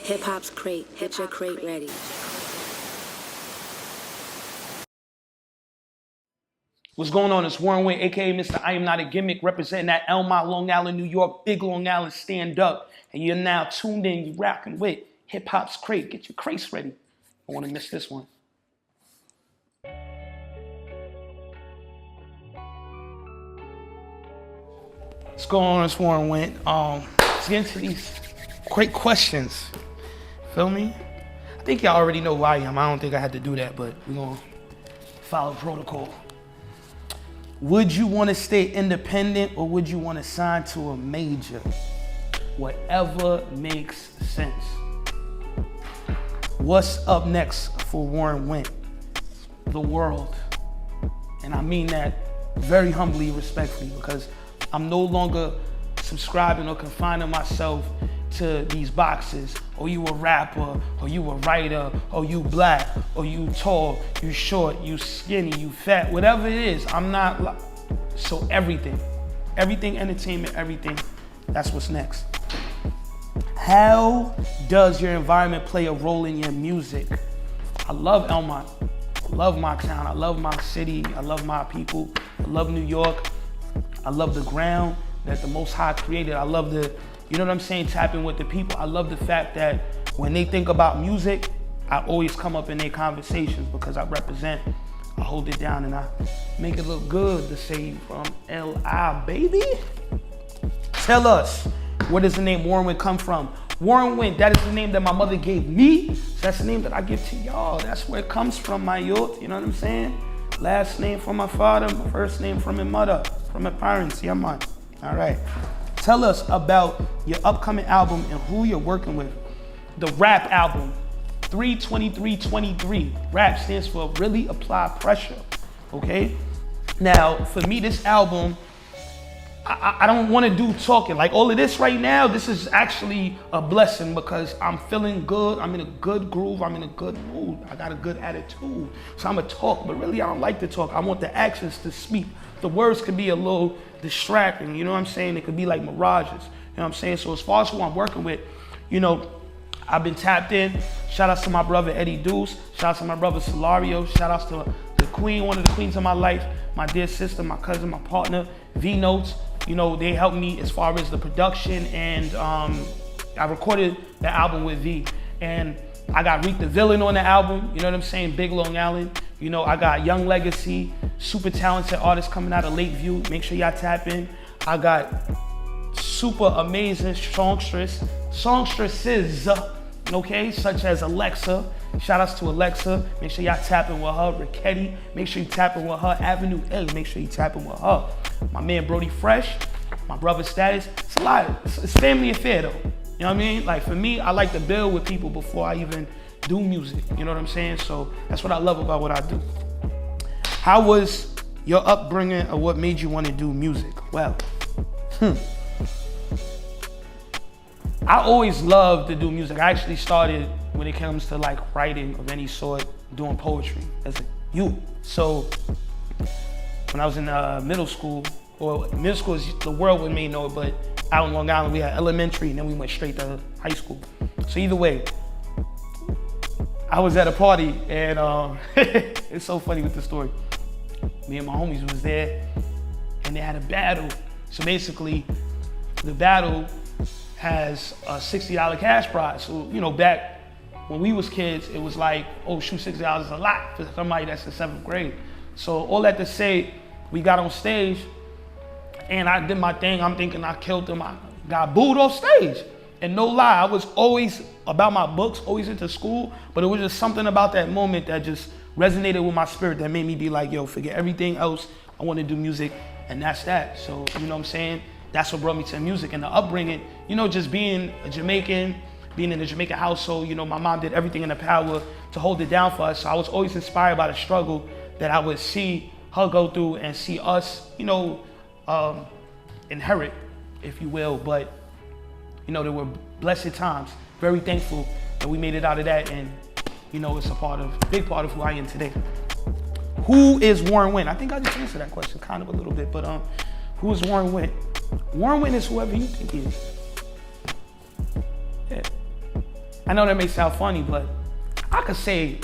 Hiphopscrate, get your crate ready. What's going on? It's Warren Wint, aka Mr. I Am Not a Gimmick, representing that Elmont, Long Island, New York, big Long Island stand up. And you're now tuned in, you're rocking with Hiphopscrate. Get your crates ready. I want to miss this one. What's going on? It's Warren Wint. Let's get into these great questions. Feel me? I think y'all already know who I am. I don't think I had to do that, but we're going to follow protocol. Would you want to stay independent or would you want to sign to a major? Whatever makes sense. What's up next for Warren Wint? The world. And I mean that very humbly, respectfully, because I'm no longer subscribing or confining myself to these boxes. Oh, you a rapper, or you a writer, or you black, or you tall, you short, you skinny, you fat, whatever it is, I'm not, so everything entertainment, everything, that's what's next. How does your environment play a role in your music? I love Elmont, I love my town, I love my city, I love my people, I love New York, I love the ground that the Most High created, I love the, you know what I'm saying, tapping with the people. I love the fact that when they think about music, I always come up in their conversations because I represent, I hold it down and I make it look good to say from L.I., baby. Tell us, where does the name Warren Wint come from? Warren Wint, that is the name that my mother gave me. So that's the name that I give to y'all. That's where it comes from, my youth, you know what I'm saying? Last name from my father, my first name from my mother, from my parents, yeah man. All right. Tell us about your upcoming album and who you're working with. The rap album, 32323. Rap stands for really apply pressure, okay? Now, for me, this album, I don't want to do talking. Like all of this right now, this is actually a blessing because I'm feeling good. I'm in a good groove. I'm in a good mood. I got a good attitude. So I'm going to talk, but really I don't like to talk. I want the actions to speak. The words could be a little distracting, you know what I'm saying? It could be like mirages, you know what I'm saying? So as far as who I'm working with, you know, I've been tapped in. Shout outs to my brother Eddie Deuce. Shout outs to my brother Solario. Shout outs to the queen, one of the queens of my life, my dear sister, my cousin, my partner, V Notes. You know, they helped me as far as the production, and I recorded the album with V. And I got Reek the Villain on the album, you know what I'm saying? Big Long Island. You know, I got Young Legacy, super talented artists coming out of Lakeview. Make sure y'all tap in. I got super amazing songstresses, okay, such as Alexa. Shout outs to Alexa. Make sure y'all tapping with her. Ricketti, make sure you tapping with her. Avenue A, make sure you tapping with her. My man Brody Fresh, my brother Status. It's a lot. It's family affair though. You know what I mean? Like for me, I like to build with people before I even do music. You know what I'm saying? So that's what I love about what I do. How was your upbringing or what made you want to do music? Well, I always loved to do music. I actually started when it comes to like writing of any sort, doing poetry as a youth. So when I was in middle school, or middle school is the world would may know it, but out in Long Island we had elementary and then we went straight to high school. So either way, I was at a party and it's so funny with the story. Me and my homies was there and they had a battle. So basically the battle has a $60 cash prize. So, you know, back when we was kids, it was like, oh shoot, $60 is a lot for somebody that's in 7th grade. So all that to say, we got on stage and I did my thing. I'm thinking I killed them. I got booed off stage. And no lie, I was always about my books, always into school, but it was just something about that moment that just resonated with my spirit that made me be like, yo, forget everything else. I want to do music, and that's that. So, you know what I'm saying? That's what brought me to music and the upbringing, you know, just being a Jamaican, being in a Jamaican household, you know, my mom did everything in her power to hold it down for us. So I was always inspired by the struggle that I would see her go through and see us, you know, inherit, if you will. But, you know, there were blessed times. Very thankful that we made it out of that, and, you know, it's a big part of who I am today. Who is Warren Wint? I think I just answered that question kind of a little bit, but who is Warren Wint? Warren Wint is whoever you think he is. Yeah. I know that may sound funny, but I could say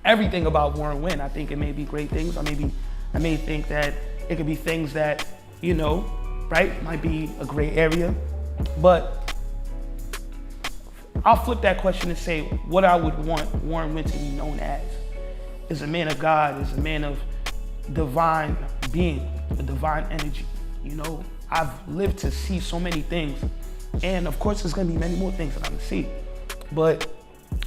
everything about Warren Wint. I think it may be great things. I may think that it could be things that, you know, right, might be a gray area. But I'll flip that question and say what I would want Warren Wint to be known as is a man of God, is a man of divine being, a divine energy. You know, I've lived to see so many things, and of course there's gonna be many more things that I'm gonna see. But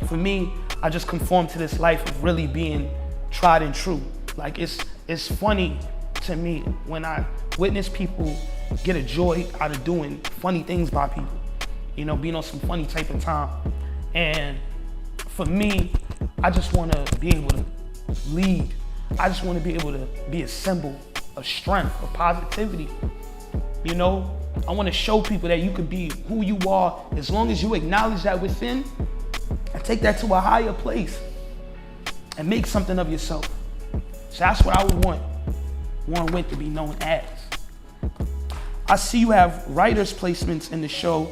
for me, I just conform to this life of really being tried and true. Like it's funny to me when I witness people get a joy out of doing funny things by people, you know, being on some funny type of time. And for me, I just wanna be able to lead. I just wanna be able to be a symbol of strength, of positivity. You know, I wanna show people that you can be who you are as long as you acknowledge that within and take that to a higher place and make something of yourself. So that's what I would want Warren Wint to be known as. I see you have writers placements in the show,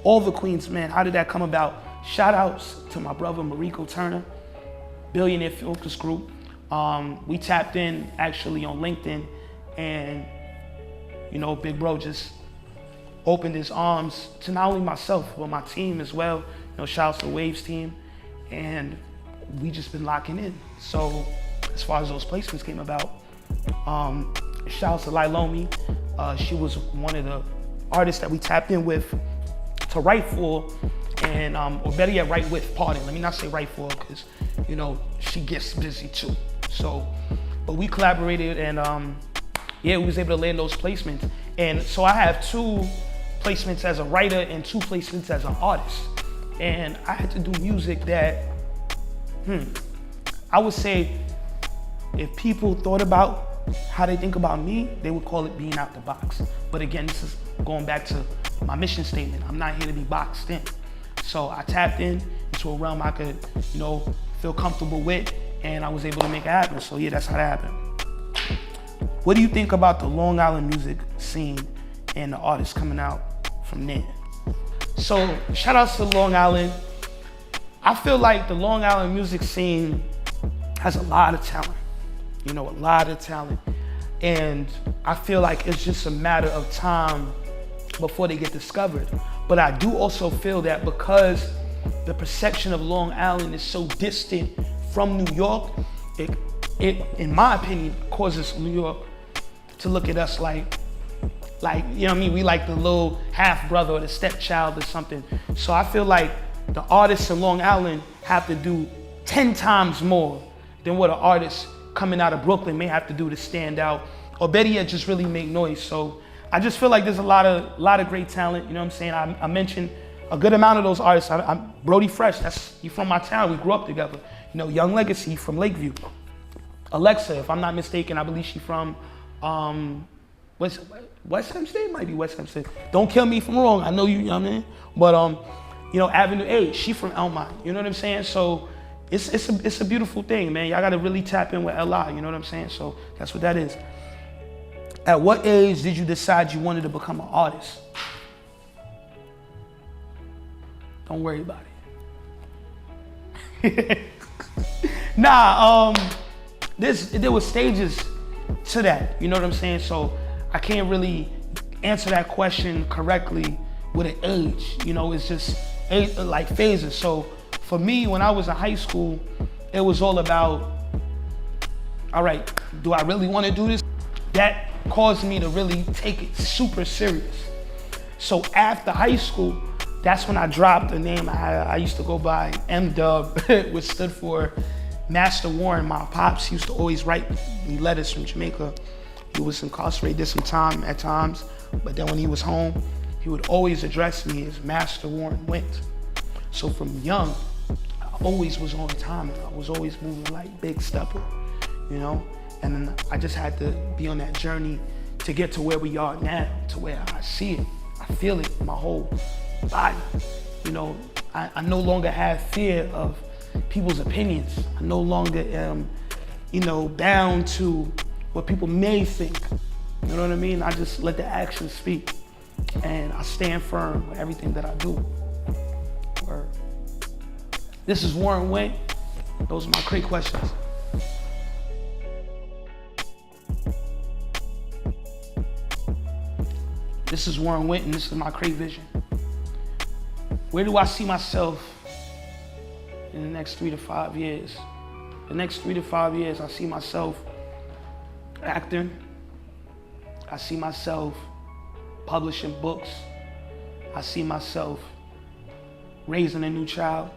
All the Queens, man. How did that come about? Shout outs to my brother Mariko Turner, Billionaire Focus Group. We tapped in actually on LinkedIn, and you know, big bro just opened his arms to not only myself, but my team as well. You know, shout outs to the Waves team, and we just been locking in. So as far as those placements came about, shout outs to Lilomi. She was one of the artists that we tapped in with to write for, and or better yet, write with, pardon. Let me not say write for, because you know, she gets busy too. So, but we collaborated, and yeah, we was able to land those placements. And so I have 2 placements as a writer and 2 placements as an artist. And I had to do music that, I would say if people thought about how they think about me, they would call it being out the box. But again, this is going back to my mission statement. I'm not here to be boxed in. So I tapped into a realm I could, you know, feel comfortable with, and I was able to make it happen. So yeah, that's how that happened. What do you think about the Long Island music scene and the artists coming out from there? So shout outs to Long Island. I feel like the Long Island music scene has a lot of talent, you know, a lot of talent. And I feel like it's just a matter of time before they get discovered. But I do also feel that because the perception of Long Island is so distant from New York, it in my opinion, causes New York to look at us like, you know what I mean? We like the little half brother or the stepchild or something. So I feel like the artists in Long Island have to do 10 times more than what an artist coming out of Brooklyn may have to do to stand out, or better yet, just really make noise. So I just feel like there's a lot of great talent, you know what I'm saying? I mentioned a good amount of those artists. I'm Brody Fresh, he from my town, we grew up together. You know, Young Legacy from Lakeview. Alexa, if I'm not mistaken, I believe she from West Hempstead? Might be West Hempstead. Don't kill me if I'm wrong, I know you know what I mean? But you know, Avenue A, she from Elmont, you know what I'm saying? So it's a beautiful thing, man. Y'all gotta really tap in with LI, you know what I'm saying? So that's what that is. At what age did you decide you wanted to become an artist? Don't worry about it. Nah, there were stages to that, you know what I'm saying? So I can't really answer that question correctly with an age, you know, it's just like phases. So for me, when I was in high school, it was all about, all right, do I really want to do this? That caused me to really take it super serious. So after high school, that's when I dropped the name I used to go by, M-Dub, which stood for Master Warren. My pops used to always write me letters from Jamaica. He was incarcerated, did some time at times, but then when he was home, he would always address me as Master Warren Wint. So from young, I always was on time. I was always moving like Big Stepper, you know? And then I just had to be on that journey to get to where we are now, to where I see it, I feel it in my whole body. You know, I no longer have fear of people's opinions. I no longer am, you know, bound to what people may think. You know what I mean? I just let the actions speak, and I stand firm with everything that I do. Word. This is Warren Wint. Those are my crate questions. This is Warren Wint, and this is my crate vision. Where do I see myself in the next 3 to 5 years? The next 3 to 5 years, I see myself acting. I see myself publishing books. I see myself raising a new child.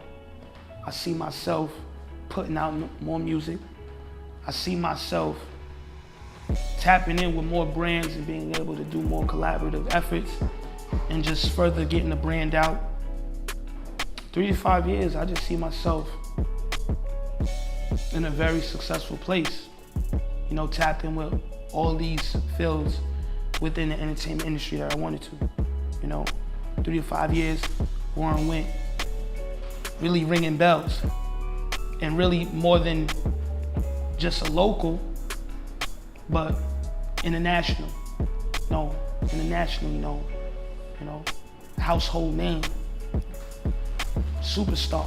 I see myself putting out more music. I see myself tapping in with more brands and being able to do more collaborative efforts and just further getting the brand out. 3 to 5 years, I just see myself in a very successful place. You know, tapped in with all these fields within the entertainment industry that I wanted to. You know, 3 to 5 years, Warren Wint, really ringing bells. And really more than just a local, but international. No, international, you know, household name, superstar.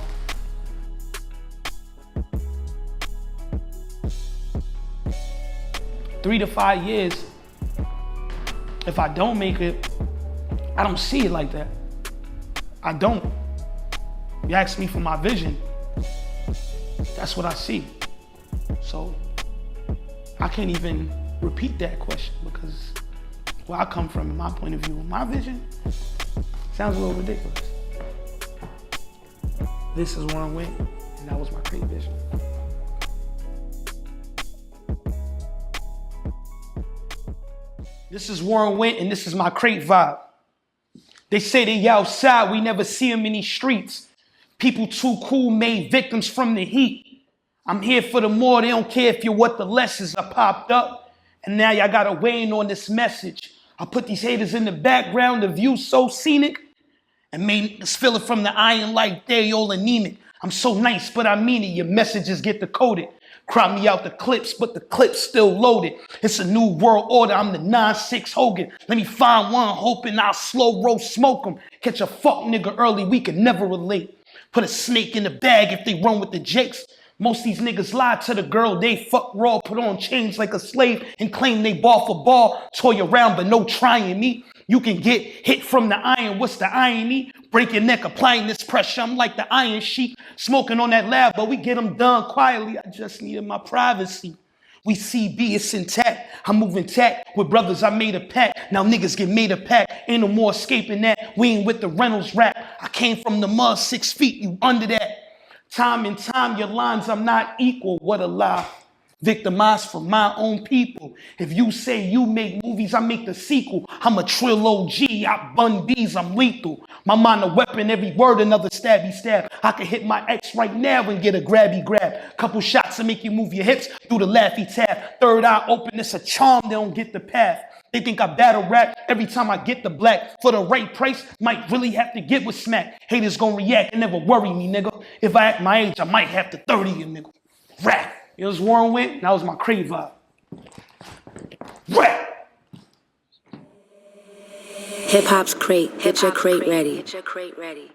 3 to 5 years, if I don't make it, I don't see it like that. I don't. You ask me for my vision, that's what I see. So I can't even repeat that question because where I come from, in my point of view, my vision sounds a little ridiculous. This is Warren Wint, and that was my crate vision. This is Warren Wint, and this is my crate vibe. They say they outside, we never see them in these streets. People too cool made victims from the heat. I'm here for the more, they don't care if you're what the less is. I popped up, and now y'all gotta weigh in on this message. I put these haters in the background, the view so scenic, and made us feel it from the iron like they all anemic. I'm so nice, but I mean it, your messages get decoded. Crop me out the clips, but the clip's still loaded. It's a new world order, I'm the 9-6 Hogan. Let me find one, hoping I'll slow roll smoke him. Catch a fuck nigga early, we can never relate. Put a snake in the bag if they run with the jakes. Most these niggas lie to the girl they fuck raw, put on chains like a slave and claim they ball for ball. Toy around but no trying me. You can get hit from the iron, what's the irony? Break your neck applying this pressure, I'm like the iron sheet. Smoking on that lab, but we get them done quietly. I just needed my privacy. We CB, it's intact. I'm moving tact with brothers, I made a pact. Now niggas get made a pact. Ain't no more escaping that. We ain't with the Reynolds rap. I came from the mud, 6 feet, you under that. Time and time, your lines, I'm not equal. What a lie. Victimized from my own people. If you say you make movies, I make the sequel. I'm a trill OG, I bun bees, I'm lethal. My mind a weapon, every word another stabby stab. I could hit my ex right now and get a grabby grab. Couple shots to make you move your hips, do the laughy tap. Third eye open, it's a charm, they don't get the path. They think I battle rap every time I get the black. For the right price, might really have to get with smack. Haters gonna react and never worry me, nigga. If I act my age, I might have to 30 you, nigga. Rap. It was Warren Wint, and that was my crate vibe. Rap. Hip hop's crate. Get your crate ready.